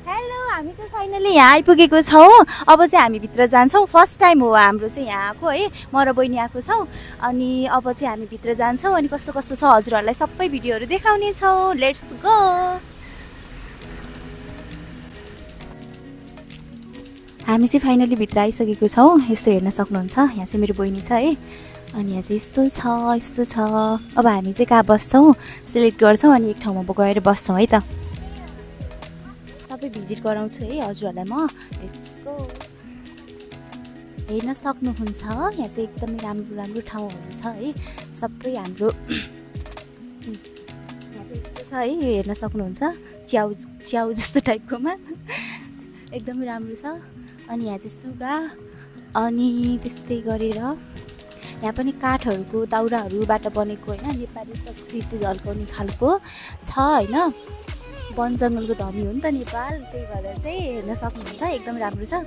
Hello हामी चाहिँ finally यहाँ आइपुगेको छौँ। अब चाहिँ हामी भित्र जान्छौँ। फर्स्ट टाइम हो हाम्रो चाहिँ यहाँ आएको है, म र बहिनी आएको छौँ। अनि अब चाहिँ हामी भित्र जान्छौँ अनि कस्तो कस्तो छ हजुरहरूलाई सबै भिडियोहरू देखाउने छौँ। Let's go. हामी चाहिँ फाइनली भित्र आइसकेको छौँ। यस्तो हेर्न सक्नुहुन्छ, यहाँ चाहिँ मेरो बहिनी छ है। अनि यहाँ चाहिँ यस्तो छ। अब हामी चाहिँ कहाँ बस्छौँ सिलेक्ट गर्छौँ अनि एक ठाउँमा गएर बस्छौँ है त। सबै भिजिट गराउँछु है हजुरहरूलाई म। Let's go. हेर्न सक्नुहुन्छ यहाँ चाहिँ एकदमै राम्रो राम्रो ठाउँहरू छ है। सबै हाम्रो यहाँ चाहिँ यस्तो छ है, यो हेर्न सक्नुहुन्छ च्याउ जस्तो टाइपकोमा एकदमै राम्रो छ। अनि यहाँ चाहिँ सुगा अनि त्यस्तै गरेर यहाँ पनि काठहरूको दाउराहरूबाट बनेको होइन, नेपाली संस्कृति झल्काउने खालको छ होइन। वन जङ्गलको धनी हो नि त नेपाल, त्यही भएर चाहिँ हेर्न सक्नुहुन्छ एकदम राम्रो छ।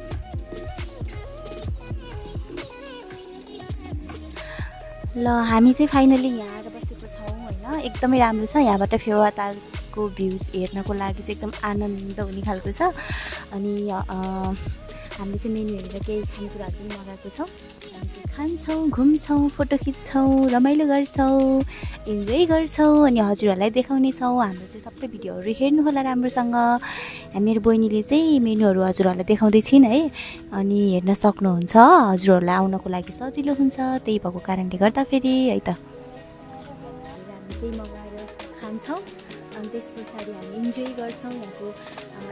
ल हामी चाहिँ फाइनली यहाँ आएर बसेको छौँ होइन। एकदमै राम्रो छ। यहाँबाट फेवातालको भ्युज हेर्नको लागि चाहिँ एकदम आनन्द हुने खालको छ। अनि हामीले चाहिँ मेन्यू हेरेर केही खानेकुराहरू पनि मगाएको छौँ। हामी चाहिँ खान्छौँ, घुम्छौँ, फोटो खिच्छौँ, रमाइलो गर्छौँ, इन्जोय गर्छौँ अनि हजुरहरूलाई देखाउनेछौँ। हाम्रो चाहिँ सबै भिडियोहरू हेर्नु होला राम्रोसँग। मेरो बहिनीले चाहिँ मेन्यूहरू हजुरहरूलाई देखाउँदै छिन् है। अनि हेर्न सक्नुहुन्छ, हजुरहरूलाई आउनको लागि सजिलो हुन्छ, त्यही भएको कारणले गर्दाखेरि है त। हामी त्यही मगाएर खान्छौँ अनि त्यस पछाडि हामी इन्जोय गर्छौँ। यहाँको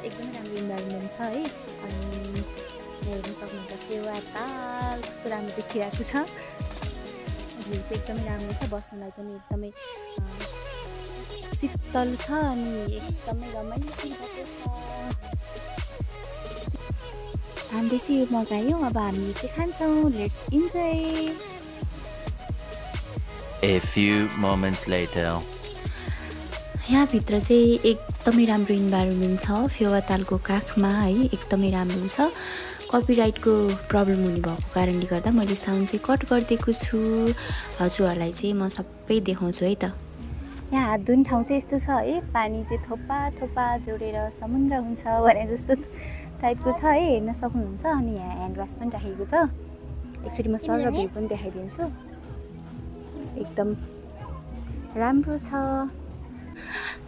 एकदमै राम्रो इन्भाइरोमेन्ट छ है। अनि हेर्न सक्नुहुन्छ फेवाताल कस्तो राम्रो देखिरहेको छ। भ्यू चाहिँ एकदमै राम्रो छ, बस्नलाई पनि एकदमै शीतल छ अनि एकदमै रमाइलो भएको छ। हामीले चाहिँ यो मगायौँ, अब हामीले चाहिँ खान्छौँ। Let's enjoy. A few moments later. यहाँभित्र चाहिँ एकदमै राम्रो इन्भाइरोमेन्ट छ फेवातालको काखमा है। एकदमै राम्रो छ। कपिराइटको प्रब्लम हुने भएको कारणले गर्दा मैले साउन्ड चाहिँ कट गरिदिएको छु। हजुरहरूलाई चाहिँ म सबै देखाउँछु है त। यहाँ हात धुने ठाउँ चाहिँ यस्तो छ है। पानी चाहिँ थोपा थोपा जोडेर समुद्र हुन्छ भने जस्तो टाइपको छ है, हेर्न सक्नुहुन्छ। अनि यहाँ ह्यान्ड वास पनि राखेको छ। एकचोटि म सर र भ्यू पनि देखाइदिन्छु। एकदम राम्रो छ।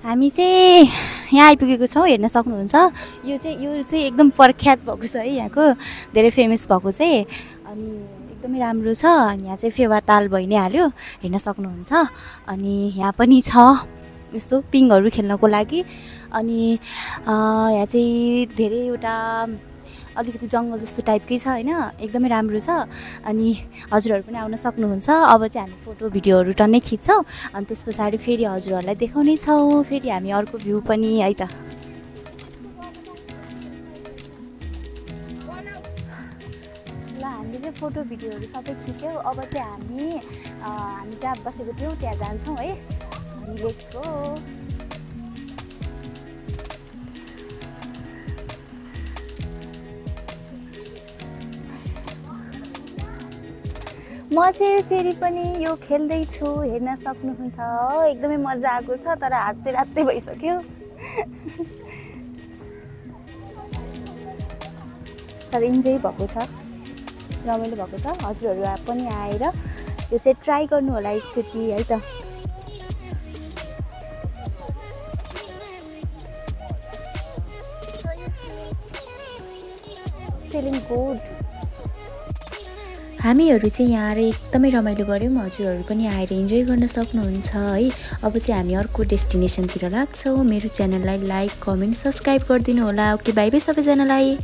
हामी चाहिँ यहाँ आइपुगेको छौँ, हेर्न सक्नुहुन्छ। यो चाहिँ एकदम प्रख्यात भएको छ है, यहाँको धेरै फेमस भएको चाहिँ। अनि एकदमै राम्रो छ। अनि यहाँ चाहिँ फेवाताल भइ नै हाल्यो, हेर्न सक्नुहुन्छ। अनि यहाँ पनि छ यस्तो पिङहरू खेल्नको लागि। अनि यहाँ चाहिँ धेरैवटा अलिकति जङ्गल जस्तो टाइपकै छ होइन, एकदमै राम्रो छ। अनि हजुरहरू पनि आउन सक्नुहुन्छ। अब चाहिँ हामी फोटो भिडियोहरू टन्नै खिच्छौँ अनि त्यस पछाडि फेरि हजुरहरूलाई देखाउने छौँ। फेरि हामी अर्को भ्यू पनि है त। ल हामीले चाहिँ फोटो भिडियोहरू सबै खिच्यौँ। अब चाहिँ हामी जहाँ बसेको थियौँ त्यहाँ जान्छौँ है। अनि लेट्स गो। म चाहिँ फेरि पनि यो खेल्दैछु, हेर्न सक्नुहुन्छ। एकदमै मजा आएको छ, तर हात चाहिँ रातै भइसक्यो। तर इन्जोय भएको छ, रमाइलो भएको छ। हजुरहरू पनि आएर यो चाहिँ ट्राई गर्नु होला एकचोटि है त। Feeling good. हामीहरू चाहिँ यहाँ आएर एकदमै रमाइलो गऱ्यौँ। हजुरहरू पनि आएर इन्जोय गर्न सक्नुहुन्छ है। अब चाहिँ हामी अर्को डेस्टिनेसनतिर लाग्छौँ। मेरो च्यानललाई लाइक, कमेन्ट, सब्सक्राइब गरिदिनु होला। ओके, बाई बाई सबैजनालाई।